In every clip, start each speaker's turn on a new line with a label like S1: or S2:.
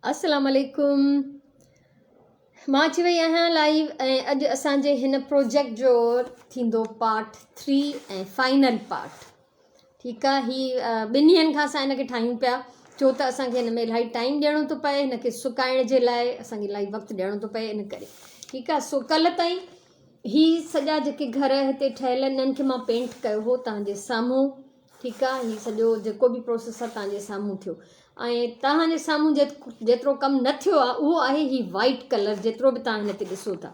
S1: अस्सलाम वालेकुम। मां अची वई आहियां लाइव ऐं अॼु असांजे हिन प्रोजेक्ट जो थींदो पार्ट 3 ऐं फाइनल पार्ट। ठीकु आहे। ॿिनि ॾींहंनि खां असां हिनखे ठाहियूं पिया, छो त असांखे हिन में इलाही टाइम ॾियणो थो पए, हिनखे सुकाइण जे लाइ असांखे इलाही वक़्तु ॾियणो थो पए, इन करे। ठीकु आहे। सो कल्ह ताईं ही सॼा जेके घर हिते ठहियल आहिनि इन्हनि खे मां पेंट कयो हो तव्हांजे साम्हूं। ठीकु आहे। हीउ सॼो जेको बि प्रोसेस आहे तव्हांजे साम्हूं थियो ऐं तव्हांजे साम्हूं जेतिरो कमु न थियो आहे उहो आहे ही वाइट कलर। जेतिरो बि तव्हां हिन ते ॾिसो था,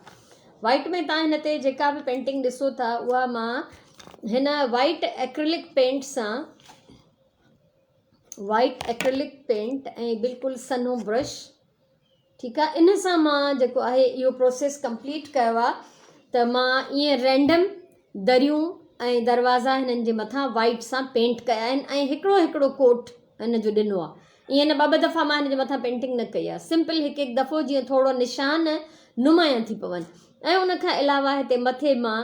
S1: वाइट में तव्हां हिन ते जेका बि पेंटिंग ॾिसो था उहा मां हिन वाइट एक्रिलिक पेंट सां, वाइट एक्रिलिक पेंट ऐं बिल्कुलु सन्हो ब्रश, ठीकु आहे, इन सां मां जेको आहे इहो प्रोसेस कंप्लीट कयो आहे। त मां ईअं रैंडम दरियूं ऐं दरवाज़ा हिननि जे मथां वाइट सां पेंट कया आहिनि ऐं हिकिड़ो हिकिड़ो कोट हिन जो ॾिनो आहे। ईअं न ॿ दफ़ा मां हिन जे मथां पेंटिंग न कई आहे, सिंपल हिकु हिकु दफ़ो जीअं थोरो निशान नुमाया थी पवनि। ऐं उन खां अलावा हिते मथे मां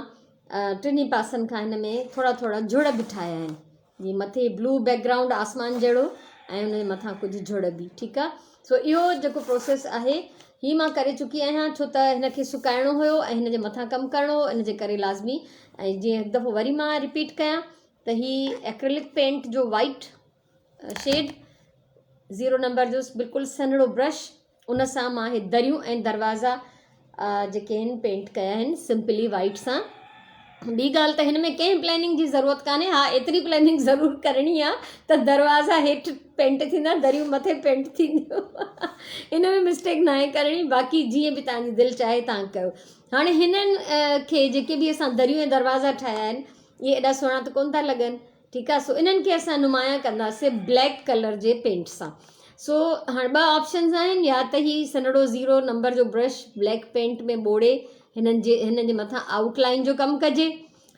S1: टिनी पासनि खां हिन में थोरा थोरा जुड़ बि ठाहिया आहिनि, जीअं मथे ब्लू बैकग्राउंड आसमान जहिड़ो ऐं उन जे मथां कुझु जुड़ बि। ठीकु आहे। सो इहो जेको प्रोसेस आहे ही मां करे चुकी आहियां, छो त हिनखे सुकाइणो हुयो ऐं हिन जे मथां कमु करिणो हो, इन जे करे लाज़मी। ऐं जीअं हिकु दफ़ो वरी मां रिपीट कयां त ही एक्रिलिक पेंट जो वाइट शेड 0 नंबर जो बिल्कुलु सन्हड़ो ब्रश, उन सां मां हे दरियूं ऐं दरवाज़ा जेके आहिनि पेंट कया आहिनि सिंपली वाइट सां। ॿी ॻाल्हि त हिन में कंहिं प्लैनिंग जी ज़रूरत कान्हे। हा, एतिरी प्लैनिंग ज़रूरु करणी आहे त दरवाज़ा हेठि पेंट थींदा, दरियूं मथे पेंट थींदियूं। हिन में मिस्टेक न आहे करणी, बाक़ी जीअं बि तव्हांजी दिलि चाहे तव्हां कयो। हाणे हिननि खे जेके बि असां दरियूं ऐं दरवाज़ा ठाहिया आहिनि इहे एॾा सुहिणा त कोन था लॻनि। ठीकु आहे। सो इन्हनि खे असां नुमाया कंदासीं ब्लैक कलर जे पेंट सां। सो हाणे ॿ ऑप्शन्स आहिनि, या त ही सन्हड़ो 0 नंबर जो ब्रश ब्लैक पेंट में ॿोड़े हिननि जे मथां आउटलाइन जो कमु कजे,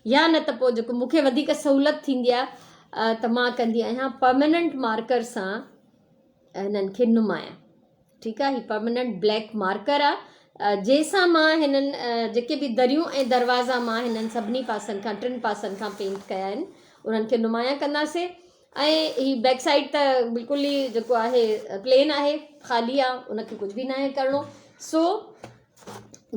S1: या न त पोइ जेको मूंखे वधीक सहूलियत थींदी आहे त मां कंदी आहियां परमानेंट मार्कर सां हिननि खे नुमाया। ठीकु आहे। ही परमानेंट ब्लैक मार्कर आहे जंहिंसां मां हिननि जेके बि दरियूं ऐं दरवाज़ा मां हिननि सभिनी पासनि खां, 3 पासनि खां पेंट कया आहिनि, उन्हनि खे नुमाया कंदासीं। ऐं ही बैक साइड त बिल्कुलु ई जेको आहे प्लेन आहे, ख़ाली आहे, उनखे कुझु बि न आहे करिणो। सो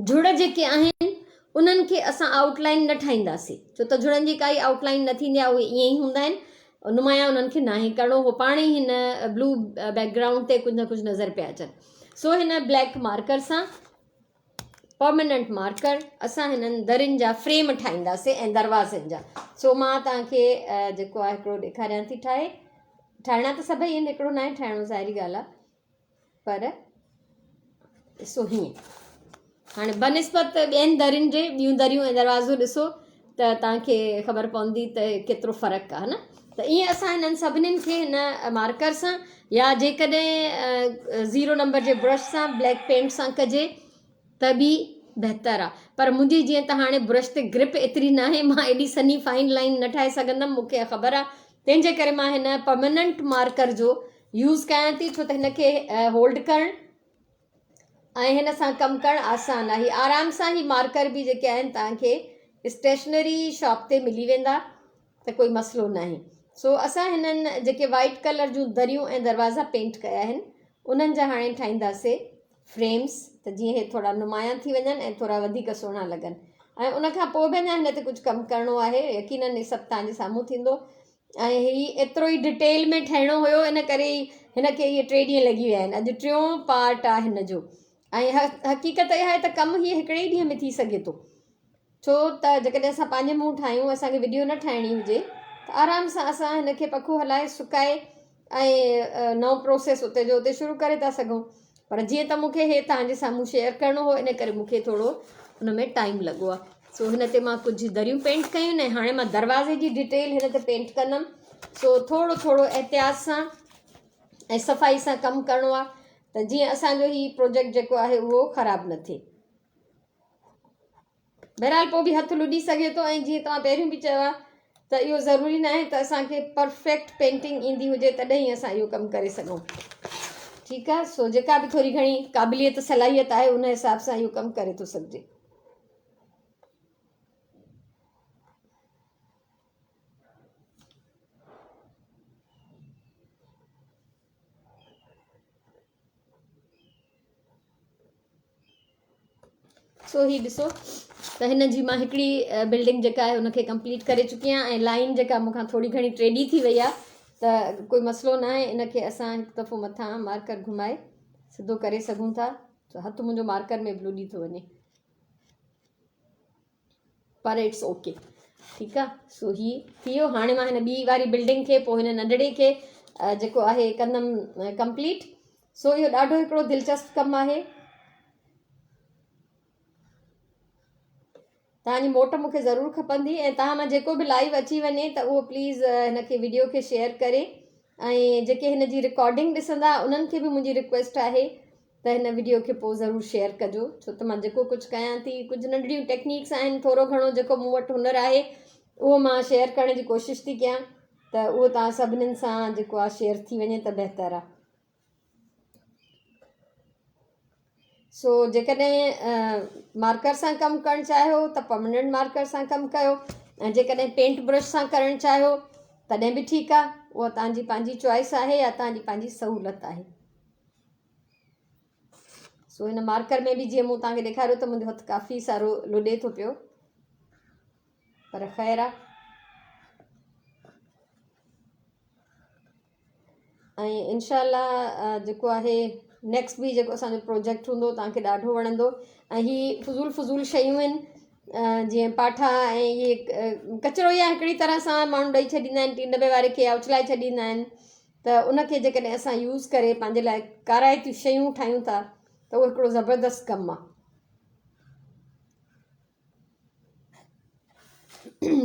S1: जुड़ जेके आहिनि उन्हनि खे असां आउटलाइन न ठाहींदासीं, छो त जुड़नि जी काई आउटलाइन न थींदी आहे, उहे ईअं ई हूंदा आहिनि, नुमाया उन्हनि खे न ई करिणो, हो पाण ई हिन ब्लू बैकग्राउंड ते कुझु न कुझु नज़र पिया अचनि। सो हिन ब्लैक मार्कर सां, परमानेंट मार्कर, असां हिननि दरियुनि जा फ्रेम ठाहींदासीं ऐं दरवाज़नि जा। सो मां तव्हांखे जेको आहे हिकिड़ो ॾेखारियां थी ठाहिणा त सभई आहिनि, हिकिड़ो न आहे ठाहिणो, ज़ाहिरी ॻाल्हि आहे, पर ॾिसो हीअं। हाणे बनिस्बत ॿियनि दरियुनि जे ॿियूं दरियूं ऐं दरवाज़ो ॾिसो त तव्हांखे ख़बर पवंदी त केतिरो फ़र्क़ु आहे न। त ईअं असां हिननि सभिनीनि खे हिन मार्कर सां, या जेकॾहिं 0 नंबर जे ब्रश सां ब्लैक पेंट सां कजे त बि बहितरु आहे। पर मुंहिंजी जीअं त हाणे ब्रश ते ग्रिप एतिरी न आहे, मां एॾी सनी फाइन लाइन न ठाहे सघंदमि, मूंखे ख़बर आहे। तंहिंजे करे मां हिन परमानेंट मार्कर जो यूज़ कयां थी, छो त हिनखे होल्ड करणु ऐं हिन सां कमु करणु आसान आहे। आराम सां ही मार्कर बि जेके आहिनि तव्हांखे स्टेशनरी शॉप ते मिली वेंदा, त कोई मसइलो न आहे। सो असां हिननि जेके वाइट कलर जूं दरियूं ऐं दरवाज़ा पेंट कया आहिनि उन्हनि जा हाणे ठाहींदासीं फ्रेम्स, त जीअं हे थोरा नुमाया थी वञनि ऐं थोरा वधीक सुहिणा लॻनि। ऐं उनखां पोइ बि अञा हिन ते कुझु कमु करिणो आहे, यकीनन हे सभु तव्हांजे साम्हूं थींदो। ऐं ही एतिरो ई डिटेल में ठाहिणो हुयो, इन करे हिनखे इहे 3 ॾींहं लॻी विया आहिनि। अॼु 3 पार्ट आहे हिन जो। ऐं हक़ीक़त इहा आहे त कमु हीअ हिकिड़े ई ॾींहं में थी सघे थो, छो त जेकॾहिं असां पंहिंजे मुंहुं ठाहियूं, असांखे वीडियो न ठाहिणी हुजे, त आराम सां असां हिनखे पखो हलाए सुकाए ऐं नओं प्रोसेस उते जो उते शुरू करे था सघूं। पर जीअं त मूंखे हे तव्हांजे साम्हूं शेयर करिणो हो, इन करे मूंखे थोरो हुन में टाइम लॻो आहे। सो हिन ते मां कुझु दरियूं पेंट कयूं ऐं हाणे मां दरवाज़े जी डिटेल हिन ते पेंट कंदमि। सो थोरो थोरो एहतियात सां ऐं सफ़ाई सां कमु करिणो आहे, त जीअं असांजो ही प्रोजेक्ट जेको आहे उहो ख़राबु न थिए। बहरहाल पोइ बि हथु लुॾी सघे थो, ऐं जीअं तव्हां पहिरियों बि चयो आहे त इहो ज़रूरी न आहे त असांखे परफेक्ट पेंटिंग ईंदी हुजे तॾहिं ई असां इहो कमु करे सघूं। ठीकु आहे। सो जेका बि थोरी घणी क़ाबिलियत सलाहियत आहे उन हिसाब सां इहो कमु करे थो सघिजे। सो ही ॾिसो त हिन जी मां हिकिड़ी बिल्डिंग जेका आहे उनखे कंप्लीट करे चुकी आहियां ऐं लाइन जेका मूंखां थोरी घणी टेढ़ी थी वई आहे त कोई मसइलो न आहे, इनखे असां हिकु दफ़ो मथां मार्कर घुमाए सिधो करे सघूं था। त हथु मुंहिंजो मार्कर में बि लुॾी थो वञे, पर इट्स ओके, ठीकु आहे। सो ही थी वियो। हाणे मां हिन ॿी वारी बिल्डिंग खे पोइ हिन नंढड़े खे जेको आहे कंदमि कंप्लीट। सो इहो ॾाढो हिकिड़ो दिलचस्प कमु आहे। तव्हांजी मोट मूंखे ज़रूरु खपंदी ऐं तव्हां मां जेको बि लाइव अची वञे त उहो प्लीज़ हिनखे वीडियो खे शेयर करे, ऐं जेके हिन जी रिकॉर्डिंग ॾिसंदा उन्हनि खे बि मुंहिंजी रिक्वेस्ट आहे त हिन वीडियो खे पोइ ज़रूरु शेयर कजो, छो त मां जेको कुझु कयां थी, कुझु नंढड़ियूं टेक्निक्स आहिनि, थोरो घणो जेको मूं वटि हुनर आहे उहो मां शेयर करण जी कोशिशि थी कयां, त उहो तव्हां सभिनीनि सां जेको आहे शेयर थी वञे त बहितरु आहे। सो जेकॾहिं मार्कर सां कमु करणु चाहियो त परमानेंट मार्कर सां कमु कयो, ऐं जेकॾहिं पेंट ब्रश सां करणु चाहियो तॾहिं बि ठीकु आहे, उहा तव्हांजी पंहिंजी चॉइस आहे या तव्हांजी पंहिंजी सहूलियत आहे। सो हिन मार्कर में बि जीअं मूं तव्हांखे ॾेखारियो त मुंहिंजो हथु काफ़ी सारो लुॾे थो पियो, पर ख़ैरु आहे। ऐं इनशाला जेको आहे नेक्स्ट बि जेको असांजो प्रोजेक्ट हूंदो तव्हांखे ॾाढो वणंदो। ऐं हीअ फुज़ूल शयूं आहिनि, जीअं पाठा ऐं इहे कचिरो या हिकिड़ी तरह सां माण्हू ॾेई छॾींदा आहिनि, टी दॿे वारे खे या उछलाए छॾींदा आहिनि, त उनखे जेकॾहिं असां यूज़ करे पंहिंजे लाइ काराइतियूं शयूं ठाहियूं था त उहो हिकिड़ो ज़बरदस्त कमु आहे।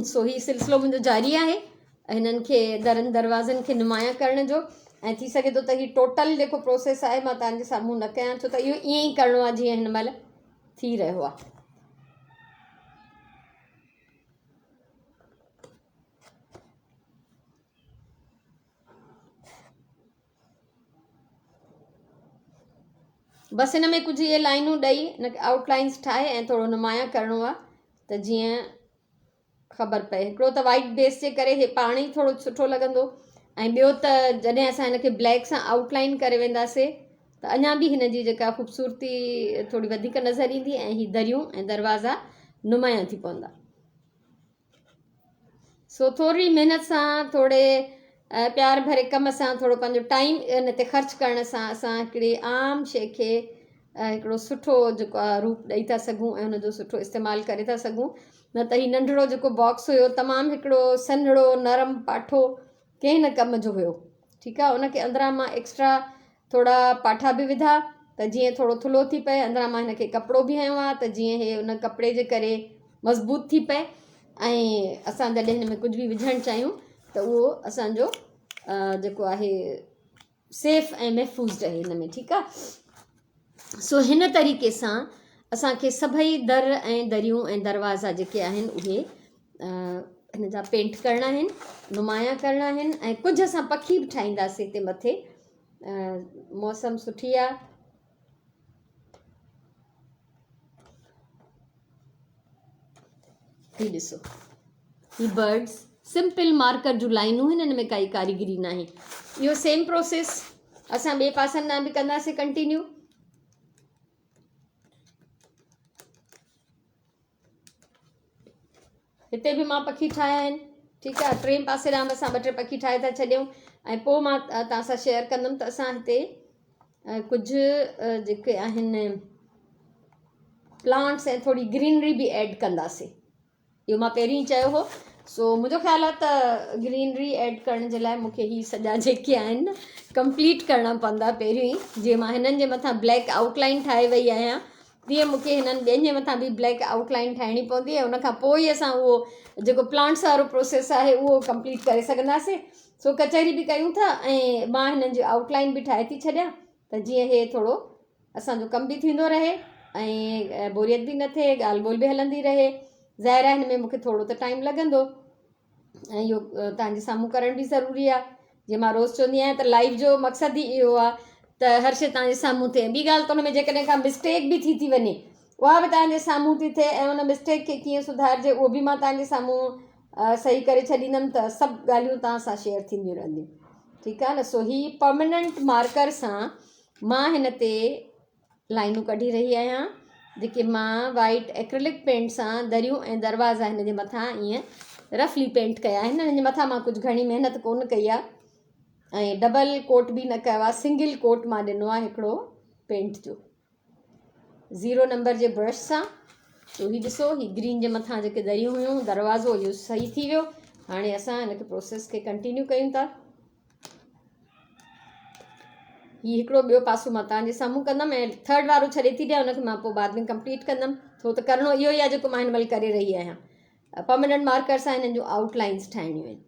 S1: सो ही सिलसिलो मुंहिंजो जारी आहे हिननि खे दरनि दरवाज़नि खे नुमाया करण जो, ऐं थी सघे थो त हीउ टोटल जेको प्रोसेस आहे मां तव्हांजे साम्हूं न कयां, छो त इहो ईअं ई करिणो आहे जीअं हिन महिल थी रहियो आहे। बसि हिन में कुझु इहे लाइनूं ॾेई हिनखे आउटलाइन्स ठाहे ऐं थोरो नुमाया करिणो आहे त जीअं ख़बर पए। हिकिड़ो त वाइट बेस जे करे इहे पाण ई थोरो सुठो लॻंदो, ऐं ॿियो त जॾहिं असां हिनखे ब्लैक सां आउटलाइन करे वेंदासीं त अञा बि हिन जी जेका ख़ूबसूरती थोरी वधीक नज़र ईंदी ऐं हीअ दरियूं ऐं दरवाज़ा नुमाया थी पवंदा। सो थोरी महिनत सां, थोरे प्यार भरे कम सां, थोरो पंहिंजो टाइम हिन ते ख़र्चु करण सां असां हिकिड़ी आम शइ खे हिकिड़ो सुठो जेको आहे रूप ॾेई था सघूं ऐं हुनजो सुठो इस्तेमालु करे था सघूं। न त हीउ नंढिड़ो जेको बॉक्स हुयो तमामु हिकिड़ो सन्हड़ो नरम पाठो कंहिं न कम जो हुयो, ठीकु आहे। उनखे अंदरां मां एक्स्ट्रा थोरा पाठा बि विधा त जीअं थोरो थुल्हो थी पए, अंदरां मां हिनखे कपिड़ो बि हयो आहे त जीअं इहे उन कपिड़े जे करे मज़बूत थी पए, ऐं असां जॾहिं हिन में कुझु बि विझणु चाहियूं त उहो असांजो जेको आहे सेफ ऐं महफ़ूज़ रहे हिन में, ठीकु आहे। सो हिन तरीक़े सां असांखे सभई दर ऐं दरियूं ऐं दरवाज़ा जेके आहिनि उहे हिन जा पेंट करणा आहिनि, नुमाया करणा आहिनि, ऐं कुझु असां पखी बि ठाहींदासीं हिते मथे। मौसम सुठी आहे, ही ॾिसो ही बर्ड्स, सिंपल मार्कर जूं लाइनूं आहिनि, हिन में काई कारीगरी न आहे। इहो सेम प्रोसेस असां ॿिए पासनि लाइ बि कंदासीं कंटिन्यू। हिते बि मां पखी ठाहिया आहिनि, ठीकु आहे। टे पासे ॾांहुं असां ॿ टे पखी ठाहे था छॾियूं, ऐं पोइ मां तव्हां सां शेयर कंदमि त असां हिते कुझु जेके आहिनि प्लांट्स ऐं थोरी ग्रीनरी बि ऐड कंदासीं। इहो मां पहिरीं चयो हो। सो मुंहिंजो ख़्यालु आहे त ग्रीनरी ऐड करण जे लाइ मूंखे ही सॼा जेके आहिनि कंप्लीट करणा पवंदा पहिरियों ई। जीअं मां हिननि जे मथां ब्लैक आउटलाइन ठाहे वई आहियां, तीअं मूंखे हिननि ॿियनि जे मथां बि ब्लैक आउटलाइन ठाहिणी पवंदी, ऐं उनखां पोइ ई असां उहो जेको प्लांट्स वारो प्रोसेस आहे उहो कंप्लीट करे सघंदासीं। सो कचहरी बि कयूं था, ऐं मां हिननि जी आउटलाइन बि ठाहे थी छॾियां त जीअं हे थोरो असांजो कमु बि थींदो रहे ऐं बोरियत बि न थिए, ॻाल्हि ॿोल बि हलंदी रहे। ज़ाहिर आहे हिन में मूंखे थोरो त टाइम लॻंदो, ऐं इहो तव्हांजे साम्हूं करण बि ज़रूरी आहे। जीअं मां रोज़ु चवंदी आहियां त लाइफ जो मक़सदु ई इहो आहे त हर शइ तव्हांजे साम्हूं थिए। ॿी ॻाल्हि त हुन में जेकॾहिं का मिस्टेक बि थी वञे उहा बि तव्हांजे साम्हूं थी थिए, ऐं उन मिस्टेक खे कीअं सुधारिजे उहो बि मां तव्हांजे साम्हूं सही करे छॾींदमि, त सभु ॻाल्हियूं तव्हां सां शेयर थींदियूं रहंदियूं, ठीकु आहे न। सो ही परमानेंट मार्कर सां मां हिन ते लाइनूं कढी रही आहियां, जेके मां वाइट एक्रेलिक पेंट सां दरियूं ऐं दरवाज़ा हिन जे मथां ईअं रफली पेंट कया आहिनि। हिन जे मथां मां कुझु घणी महिनत कोन कई आहे ऐं डबल कोट बि न कयो आहे, सिंगल कोट मां ॾिनो आहे हिकिड़ो पेंट जो 0 नंबर जे ब्रश सां। तो हीउ ॾिसो, हीउ ग्रीन जे मथां जेके दरियूं हुयूं, दरवाज़ो इहो सही थी वियो। हाणे असां हिनखे प्रोसेस खे कंटिन्यू कयूं था। हीउ हिकिड़ो ॿियो पासो मां तव्हांजे साम्हूं कंदमि ऐं थर्ड वारो छॾे थी ॾियां, हुनखे मां पोइ बाद में कंप्लीट कंदमि। छो त करिणो इहो ई आहे जेको मां हिन महिल करे रही आहियां। परमानेंट मार्कर सां हिननि जूं आउटलाइंस ठाहिणियूं आहिनि,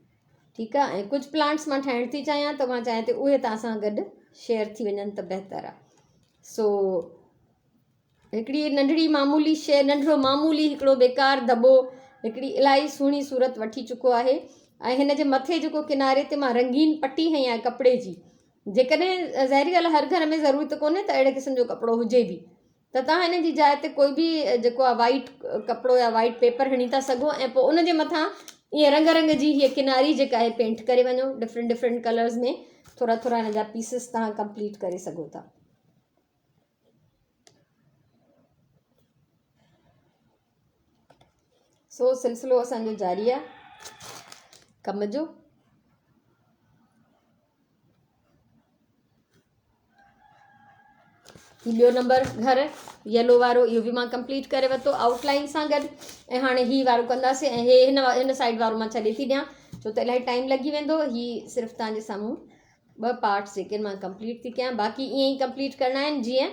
S1: ठीकु आहे। ऐं कुझु प्लांट्स मां ठाहिण थी चाहियां त मां चाहियां थी उहे तव्हां सां गॾु शेयर थी वञनि त बहितरु आहे। सो हिकिड़ी नंढड़ी मामूली शइ, नंढिड़ो मामूली हिकिड़ो बेकार दॿो हिकिड़ी इलाही सुहिणी सूरत वठी चुको आहे। ऐं हिन जे मथे जेको किनारे ते मां रंगीन पटी हई आहे कपिड़े जी, जेकॾहिं ज़ाहिरी ॻाल्हि आहे हर घर में ज़रूरत कोन्हे त अहिड़े क़िस्म जो कपिड़ो हुजे बि, त तव्हां हिन जी जाइ ते कोई बि जेको आहे वाइट कपिड़ो या वाइट पेपर हणी था सघो ऐं पोइ उन जे मथां ईअं रंग रंग जी हीअ किनारी जेका आहे पेंट करे वञो। डिफरेंट कलर्स में थोरा थोरा हिन जा पीसिस तव्हां कंप्लीट करे सघो था। सो सिलसिलो असांजो जारी आहे कम जो। ॿियो नंबर घर येलो वारो इहो बि मां कंप्लीट करे वरितो आउटलाइन सां गॾु। ऐं हाणे हीउ वारो कंदासीं ऐं हिन साइड वारो मां छॾे थी ॾियां छो त इलाही टाइम लॻी वेंदो। हीउ सिर्फ़ु तव्हांजे साम्हूं 2 पार्ट्स जेके मां कंप्लीट थी कयां, बाक़ी ईअं ई कंप्लीट करणा आहिनि जीअं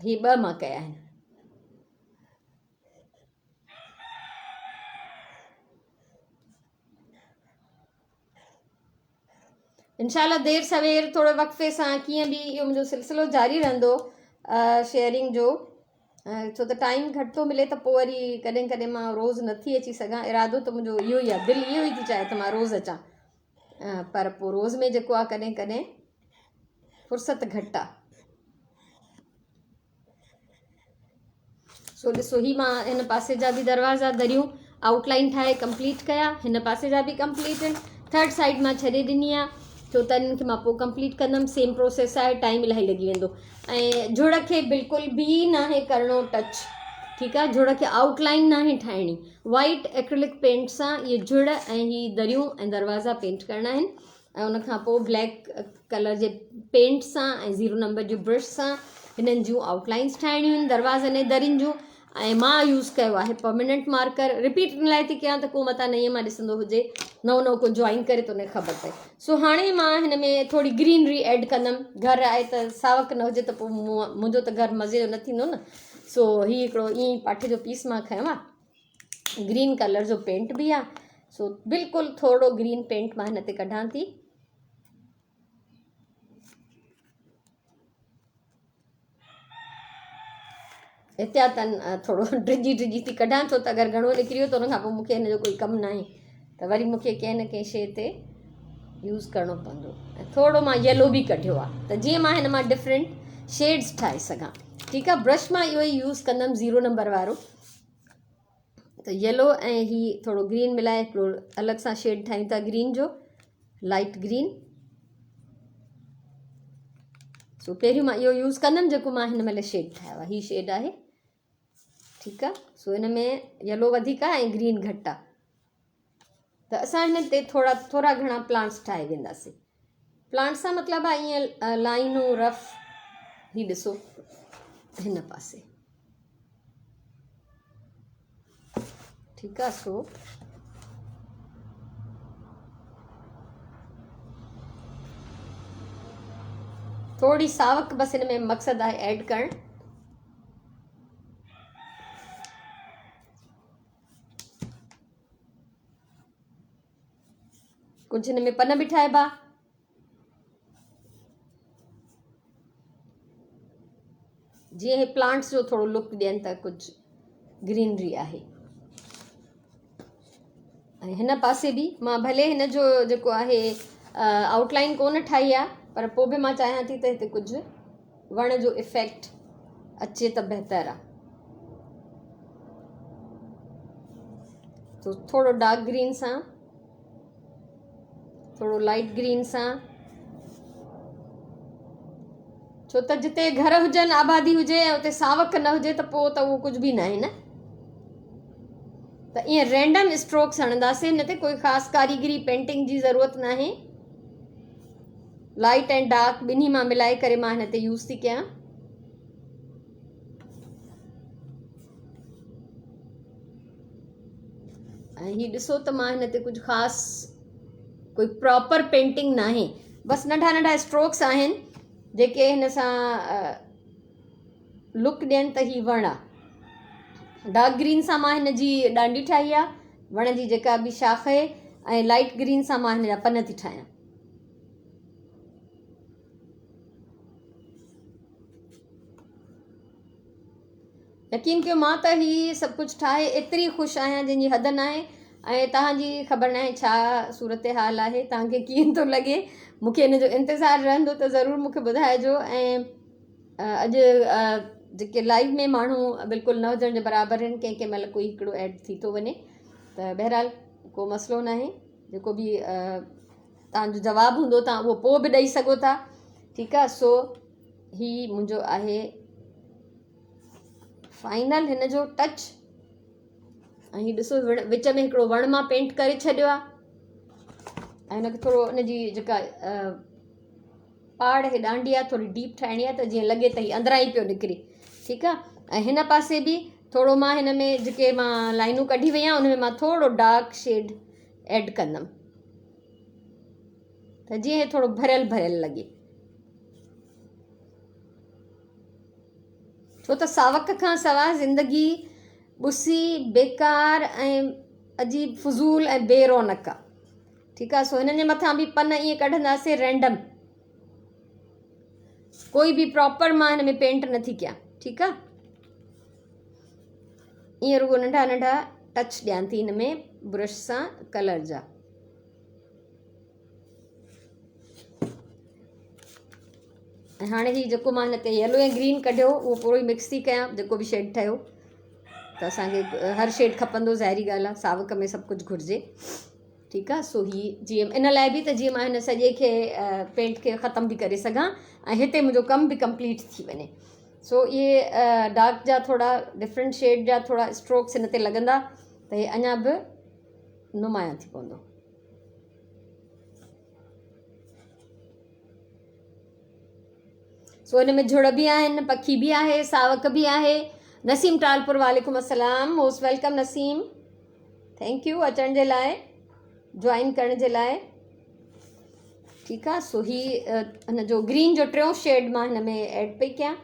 S1: हीउ 2 मां कया आहिनि। इंशाल्लाह देर सवेर थोड़े वक़्फ़े सां कीअं बि इहो मुंहिंजो सिलसिलो जारी रहंदो शेयरिंग जो। छो त टाइम घटि थो मिले त पोइ वरी कॾहिं कॾहिं मां रोज़ु नथी अची सघां। इरादो त मुंहिंजो इहो ई आहे, दिलि इहो ई थी चाहे त मां रोज़ु अचां, पर पोइ रोज़ में जेको आहे कॾहिं कॾहिं फुर्सत घटि आहे। सो ॾिसो, ही मां हिन पासे जा बि दरवाज़ा दरियूं आउटलाइन ठाहे कंप्लीट कया, हिन पासे जा बि कंप्लीट आहिनि। थर्ड साइड मां छॾे ॾिनी आहे छो त इन्हनि खे मां पोइ कंप्लीट कंदमि। सेम प्रोसेस आहे, टाइम इलाही लॻी वेंदो। ऐं जुड़ खे बिल्कुलु बि नाहे करिणो टच, ठीकु आहे। जुड़ खे आउटलाइन नाहे ठाहिणी, वाइट एक्रेलिक पेंट सां इहे जुड़ ऐं हीअ दरियूं ऐं दरवाज़ा पेंट करणा आहिनि। ऐं उनखां पोइ ब्लैक कलर जे पेंट सां ऐं 0 नंबर जो ब्रश सां हिननि जूं आउटलाइंस ठाहिणियूं आहिनि दरवाज़नि ऐं दरियुनि जूं। ऐं मां यूज़ कयो आहे परमानेंट मार्कर। रिपीट इन लाइ थी कयां त को मथां नईं मां ॾिसंदो हुजे, नओं को जॉइन करे त उनखे ख़बर पए। सो हाणे मां हिन में थोरी ग्रीनरी ऐड कंदमि। घरु आहे त सावक न हुजे त पोइ मुंहिंजो त घरु मज़े जो न थींदो न। सो हीउ हिकिड़ो ईअं ई पाठे जो पीस मां खयों आहे, ग्रीन कलर जो पेंट बि आहे। सो बिल्कुलु थोरो ग्रीन पेंट मां हिन ते कढां थी। एहतियातन थोरो ड्रिजी थी कढां, छो त अगरि घणो निकिरी वियो त उनखां पोइ मूंखे हिन जो कोई कमु न आहे, त वरी मूंखे कंहिं न कंहिं शइ ते यूज़ करिणो पवंदो। ऐं थोरो मां येलो बि कढियो आहे त जीअं मां हिन मां डिफरेंट शेड्स ठाहे सघां, ठीकु आहे। ब्रश मां इहो ई यूज़ कंदमि 0 नंबर वारो। त येलो ऐं हीउ थोरो ग्रीन मिलाए हिकिड़ो अलॻि सां शेड ठाहियूं था, ग्रीन जो लाइट ग्रीन। सो पहिरियों मां इहो यूज़ कंदमि जेको मां हिन महिल शेड ठाहियो आहे। हीउ शेड आहे, ठीकु आहे। सो हिन में येलो वधीक आहे ऐं ग्रीन घटि आहे, त असां हिन ते थोरा घणा प्लांट्स ठाहे वेंदासीं। प्लांट्स सां मतिलबु आहे ईअं लाइनूं रफ। हीउ ॾिसो हिन पासे, ठीकु आहे। सो थोरी सावक बसि हिन में मक़सदु आहे ऐड करणु। कुझु हिन में पन बि ठाहिबा, जीअं हे प्लांट्स जो थोरो लुक ॾियनि त कुझु ग्रीनरी आहे। ऐं हिन पासे बि मां भले हिन जो जेको आहे आउटलाइन कोन ठाही आहे, पर पोइ बि मां चाहियां थी त हिते कुझु वण जो इफेक्ट अचे त बहितरु आहे। तो थोरो डार्क ग्रीन सां, थोरो लाइट ग्रीन सां, छो त जिते घर हुजनि आबादी हुजे ऐं उते सावक न हुजे त पोइ त उहो कुझु बि न आहे न। त ईअं रैंडम स्ट्रोक्स हणंदासीं, हिन ते कोई ख़ासि कारीगरी पेंटिंग जी ज़रूरत न आहे। लाइट एंड डार्क ॿिन्ही मां मिलाए करे मां हिन ते यूज़ थी कयां। ऐं हीअ ॾिसो त मां हिन ते कुझु ख़ासि कोई प्रॉपर पेंटिंग न आहे, बसि नंढा नंढा स्ट्रोक्स आहिनि जेके हिन सां लुक ॾियनि त हीअ वण आहे। डार्क ग्रीन सां मां हिन जी डांडी ठाही आहे, वण जी जेका बि शाख आहे, ऐं लाइट ग्रीन सां मां हिन जा पन थी ठाहियां। यकीन कयो मां त हीअ सभु कुझु ठाहे एतिरी ख़ुशि आहियां जंहिंजी हद न आहे। ऐं तव्हांजी ख़बर न आहे छा सूरत हाल आहे, तव्हांखे कीअं थो लॻे, मूंखे हिन जो इंतज़ारु रहंदो त ज़रूरु मूंखे ॿुधाइजो। ऐं अॼु जेके लाइव में माण्हू बिल्कुलु न हुजण जे बराबरि आहिनि, कंहिं कंहिं महिल कोई हिकिड़ो ऐड थी थो वञे, त बहरहाल को मसइलो न आहे। जेको बि तव्हांजो जवाबु हूंदो तव्हां उहो पोइ बि ॾेई सघो था, ठीकु आहे। सो हीअ मुंहिंजो आहे फाइनल हिन जो टच। ऐं हीअ ॾिसो विच में हिकिड़ो वण मां पेंट करे छॾियो आहे, ऐं हुनखे थोरो हुनजी जेका पाड़ हे डांडी आहे थोरी डीप ठाहिणी आहे त जीअं लॻे त हीअ अंदरां ई पियो निकिरे, ठीकु आहे। ऐं हिन पासे बि थोरो मां हिन में जेके मां लाइनूं कढी वई आहियां उन में मां थोरो डार्क शेड ऐड कंदमि त जीअं हे थोरो भरियल भरियल लॻे। छो त सावक खां सवाइ ज़िंदगी ॿुसी बेकार ऐं अजीब फज़ूल ऐं बेरौनक आहे, ठीकु आहे। सो हिननि जे मथां बि पन ईअं कढंदासीं रैंडम, कोई बि प्रॉपर मां हिन में पेंट नथी कयां, ठीकु आहे। ईअं रुगो नंढा नंढा टच ॾियां थी हिन में ब्रश सां कलर जा। ऐं हाणे हीअ जेको मां हिन ते येलो ऐं ग्रीन कढियो उहो पूरो ई मिक्स थी कयां, जेको बि शेड ठहियो त असांखे हर शेड खपंदो, ज़ाहिरी ॻाल्हि आहे, सावक में सभु कुझु घुरिजे, ठीकु आहे। सो हीअ जीअं इन लाइ बि त जीअं मां हिन सॼे खे पेंट खे ख़तमु बि करे सघां ऐं हिते मुंहिंजो कमु बि कंप्लीट थी वञे। सो इहे डार्क जा थोरा डिफरेंट शेड जा थोरा स्ट्रोक्स हिन ते लॻंदा त हे अञा बि नुमाया थी पवंदो। सो हिन में झुड़ बि आहिनि, पखी बि आहे, सावक बि आहे। नसीम टालपुर, वालेकुम अस्सलाम, most welcome Naseem, thank U अचण जे लाइ, जॉइन करण जे लाइ, ठीकु आहे। सो ही हिन जो ग्रीन जो टियों शेड मां हिन में ऐड पई कयां।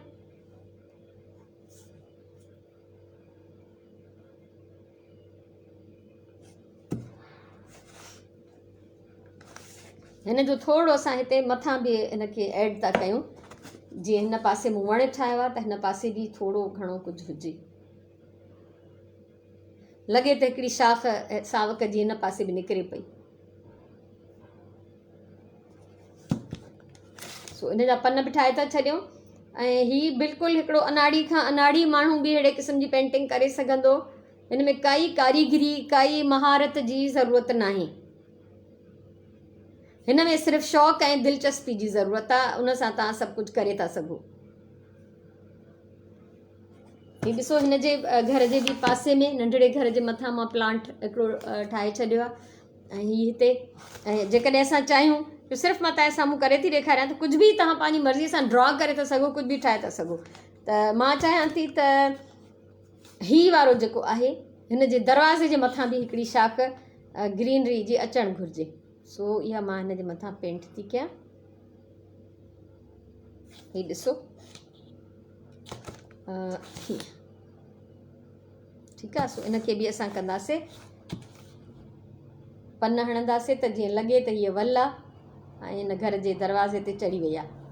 S1: हिन जो थोरो असां हिते मथां बि हिनखे ऐड था कयूं, जीअं हिन पासे मूं वण ठाहियो आहे त हिन पासे बि थोरो घणो कुझु हुजे, लॻे त हिकिड़ी शाख सावक जी हिन पासे बि निकिरे पई। सो इन जा पन बि ठाहे था छॾियूं। ऐं हीअ बिल्कुलु हिकिड़ो अनाड़ी खां अनाड़ी माण्हू बि अहिड़े क़िस्म जी पेंटिंग करे सघंदो, हिन में काई कारीगरी काई महारत जी ज़रूरत न आहे, हिन में सिर्फ़ु शौक़ु ऐं दिलचस्पी जी ज़रूरत आहे, उन सां तव्हां सभु कुझु करे था सघो। हीअ ॾिसो हिन जे घर जे बि पासे में नंढड़े घर जे मथां मां प्लांट हिकिड़ो ठाहे छॾियो आहे। ऐं हीअ हिते, ऐं जेकॾहिं असां चाहियूं त सिर्फ़ु मां तव्हां साम्हूं करे थी ॾेखारियां त कुझु बि तव्हां पंहिंजी मर्ज़ीअ सां ड्रॉ करे था सघो, कुझु बि ठाहे था सघो। त मां चाहियां थी त हीअ वारो जेको आहे हिन जे दरवाज़े जे मथां बि हिकिड़ी शाख ग्रीनरी जी अचणु घुरिजे। सो इहा मां हिन जे मथां पेंट थी कयां। हीअ ॾिसो ठीकु आहे। सो इनखे बि असां कंदासीं, पन हणंदासीं त जीअं लॻे त हीअ वल आहे ऐं हिन घर जे दरवाज़े ते चढ़ी वई आहे।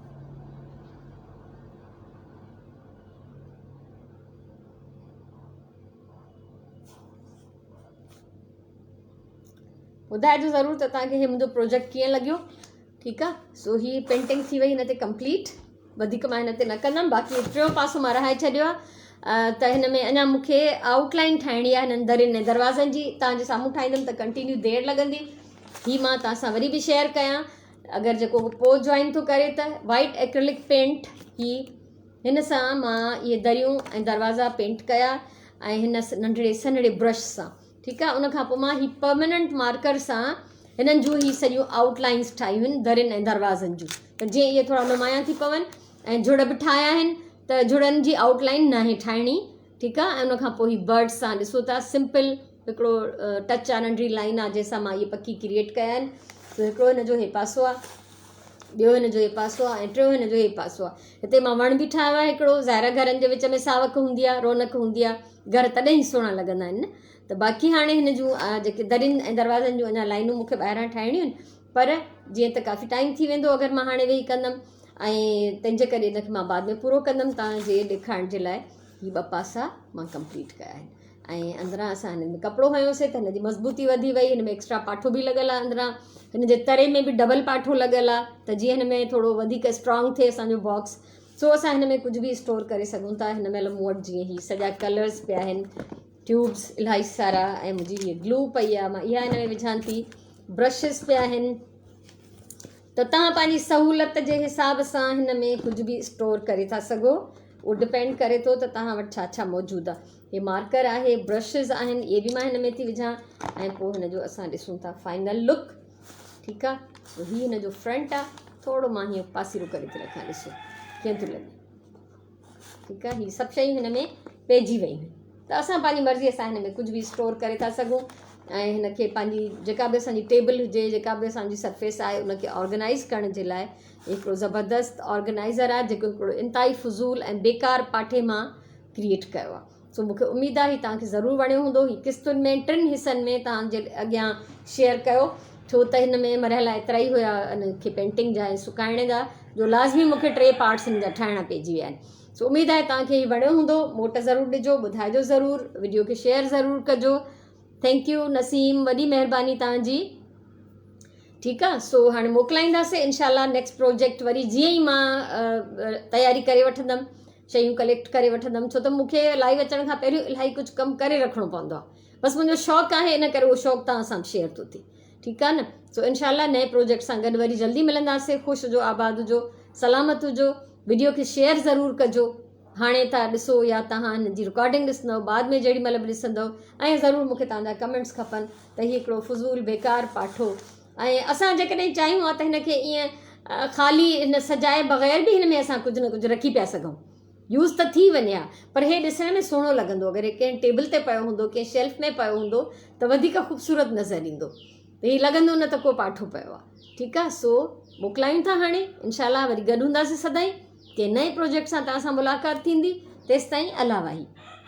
S1: ॿुधाइजो ज़रूरु त तव्हांखे हीअ मुंहिंजो प्रोजेक्ट कीअं लॻियो, ठीकु आहे। सो हीअ पेंटिंग थी वई हिन ते कंप्लीट, वधीक मां हिन ते न कंदमि, बाक़ी टियों पासो मां रहाए छॾियो आहे। त हिन में अञा मूंखे आउटलाइन ठाहिणी आहे हिननि दरियुनि ऐं दरवाज़नि जी, तव्हांजे साम्हूं ठाहींदमि त कंटिन्यू देरि लॻंदी। हीअ मां तव्हां सां वरी बि शेयर कयां, अगरि जेको पोइ जॉइन थो करे त वाइट एक्रेलिक पेंट हिन सां मां इहे दरियूं ऐं दरवाज़ा पेंट कया ऐं हिन नंढड़े सन्हड़े ब्रश सां, ठीकु आहे। उनखां पोइ मां हीअ परमानेंट मार्कर सां हिननि जूं ही सॼियूं आउटलाइंस ठाहियूं आहिनि दरियुनि ऐं दरवाज़नि जूं, त जीअं इहे थोरा नुमाया थी पवनि। ऐं जुड़ बि ठाहिया आहिनि त जुड़नि जी आउटलाइन नाहे ठाहिणी, ठीकु आहे। ऐं उनखां पोइ हीअ बर्ड्स सां ॾिसो था सिंपल हिकिड़ो टच आहे, नंढड़ी लाइन आहे जंहिंसां मां इहे पकी क्रिएट कया आहिनि। त हिकिड़ो हिन जो इहे पासो आहे, ॿियो हिन जो इहे पासो आहे, ऐं टियों हिन जो इहे पासो आहे। हिते मां वण बि ठाहियो आहे हिकिड़ो, ज़ाहिर घरनि जे विच में सावक हूंदी आहे, रौनक हूंदी आहे, घर तॾहिं ई सुहिणा लॻंदा आहिनि न। त बाक़ी हाणे हिन जूं जेके दरियुनि ऐं दरवाज़नि जूं अञा लाइनूं मूंखे ॿाहिरां ठाहिणियूं आहिनि, पर जीअं त काफ़ी टाइम थी वेंदो अगरि मां हाणे वेही कंदमि, ऐं तंहिंजे करे इनखे मां बाद में पूरो कंदमि तव्हांजे ॾेखारण जे लाइ। हीअ 2 पासा मां कंप्लीट कया आहिनि। ऐं अंदरां असां हिन में कपिड़ो हयोसीं त हिन जी मज़बूती वधी वई, हिन में एक्स्ट्रा पाठो बि लॻल आहे अंदरां, हिन जे तरे में बि डबल पाठो लॻल आहे, त जीअं हिन में थोरो वधीक स्ट्रॉन्ग थिए असांजो बॉक्स, सो असां हिन में कुझु बि स्टोर करे सघूं था। हिन महिल मूं वटि जीअं ही सॼा कलर्स पिया आहिनि, ट्यूब्स इलाही सारा, ऐं मुंहिंजी हीअ ग्लू पई आहे, मां इहा हिन में विझां थी, ब्रशिस पिया आहिनि। त तव्हां पंहिंजी सहूलियत जे हिसाब सां हिन में कुझु बि स्टोर करे था सघो, उहो डिपेंड करे थो त तव्हां वटि छा छा मौजूदु आहे। हे मार्कर आहे, ब्रशिस आहिनि, इहे बि मां हिन में थी विझां। ऐं पोइ हिन जो असां ॾिसूं था फाइनल लुक, ठीकु आहे। हीअ हिन जो फ्रंट आहे, थोरो मां हीअं पासीरो करे थी रखां, ॾिसो कीअं थो लॻे, ठीकु आहे। हीअ सभु शयूं हिन में पइजी वयूं आहिनि। त असां पंहिंजी मर्ज़ीअ सां हिन में कुझु बि स्टोर करे था सघूं, ऐं हिन खे पंहिंजी जेका बि असांजी टेबल हुजे, जेका बि असांजी सरफेस आहे, उनखे ऑर्गेनाइज़ करण जे लाइ हिकिड़ो ज़बरदस्त ऑर्गेनाइज़र आहे, जेको हिकिड़ो इंतिहाई फुज़ूल ऐं बेकार पाठे मां क्रिएट कयो आहे। सो मूंखे उमेदु आहे तव्हांखे ज़रूरु वणियो हूंदो। हीअ क़िस्तुनि में 3 हिसनि में तव्हांजे अॻियां शेयर कयो, छो त हिन में मरहला एतिरा ई हुया हिनखे पेंटिंग जा ऐं सुकाइण जा, जो लाज़मी मूंखे 3 पार्ट्स हिन जा ठाहिणा पइजी विया आहिनि। सो उमेदु आहे तव्हांखे हीअ वणियो हूंदो। मोट ज़रूरु ॾिजो, ॿुधाइजो ज़रूरु, वीडियो खे शेयर ज़रूरु कजो। थैंक यू नसीम, वॾी महिरबानी तव्हांजी, ठीकु आहे। सो हाणे मोकिलाईंदासीं इनशाला नेक्स्ट प्रोजेक्ट वरी जीअं ई मां तयारी करे वठंदमि, शयूं कलेक्ट करे वठंदमि, छो त मूंखे लाइव अचण खां पहिरियों इलाही कुझु कमु करे रखिणो पवंदो आहे। बसि मुंहिंजो शौक़ु आहे, इन करे उहो शौक़ु तव्हां सां शेयर थो थिए, ठीकु आहे न। सो इनशाला नए प्रोजेक्ट सां गॾु वरी जल्दी मिलंदासीं। ख़ुशि हुजो, आबाद हुजो, सलामत हुजो। वीडियो खे शेयर ज़रूरु कजो। हाणे तव्हां ॾिसो या तव्हां हिन जी रिकॉर्डिंग ॾिसंदव, बाद में जेॾी महिल बि ॾिसंदव, ऐं ज़रूरु मूंखे तव्हांजा कमेंट्स खपनि त हीअ हिकिड़ो फुज़ूल बेकार पाठो, ऐं असां जेकॾहिं चाहियूं हा त हिनखे ईअं ख़ाली हिन सजाए बग़ैर बि हिन में असां कुझु न कुझु रखी पिया सघूं, यूज़ त थी वञे हा, पर हे ॾिसण में सुहिणो लॻंदो। अगरि कंहिं टेबल ते पियो हूंदो, कंहिं शेल्फ में पियो हूंदो त वधीक ख़ूबसूरत नज़र ईंदो, त हीअ लॻंदो न त को पाठो पियो आहे, ठीकु आहे। सो मोकिलायूं था हाणे इनशाला, वरी गॾु हूंदासीं सदाईं। कंहिं नए प्रोजेक्ट सां तव्हां सां मुलाक़ात थींदी, तेसिताईं अला वाही।